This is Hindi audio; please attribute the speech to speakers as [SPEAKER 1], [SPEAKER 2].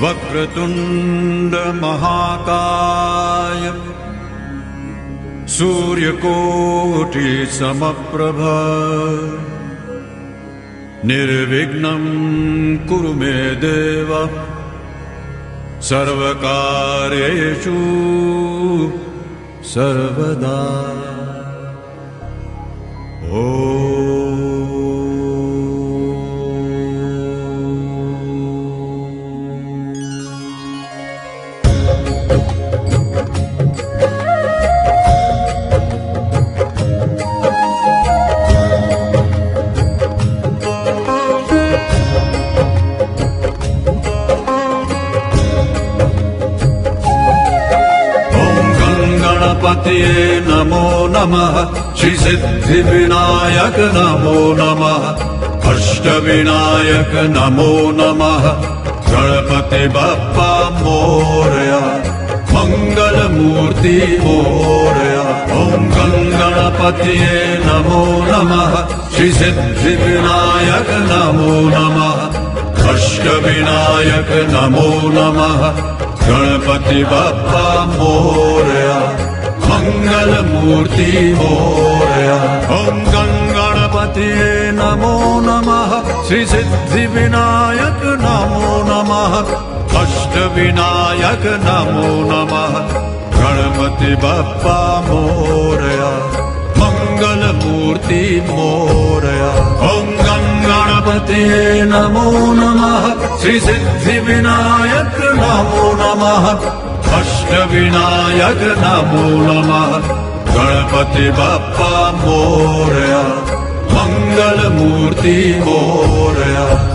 [SPEAKER 1] वक्रतुंड महाकाय सूर्यकोटि समप्रभ निर्विघ्नं कुरु मे देव सर्वकार्येषु सर्वदा। गणपतिये नमो नमः, श्री सिद्धिविनायक नमो नमः, अष्टविनायक नमो नमः, गणपति बप्पा मोरया, मंगल मूर्ति मोरया। ओम गणपतिये नमो नमः, श्री सिद्धिविनायक नमो नमः, अष्टविनायक नमो नमः, गणपति बप्पा मोरया, मंगल मूर्ति मोरया। ओम गणपतिये नमो नमः, श्री सिद्धि विनायक नमो नमः, अष्ट विनायक नमो नमः, गणपति बप्पा मोरया, मंगल मूर्ति मोरया। ओम गणपतिये नमो नमः, श्री सिद्धि विनायक नमो नमः, अष्ट विनायक नमो नमः, गणपति बप्पा मोरया, मंगल मूर्ति मोरया।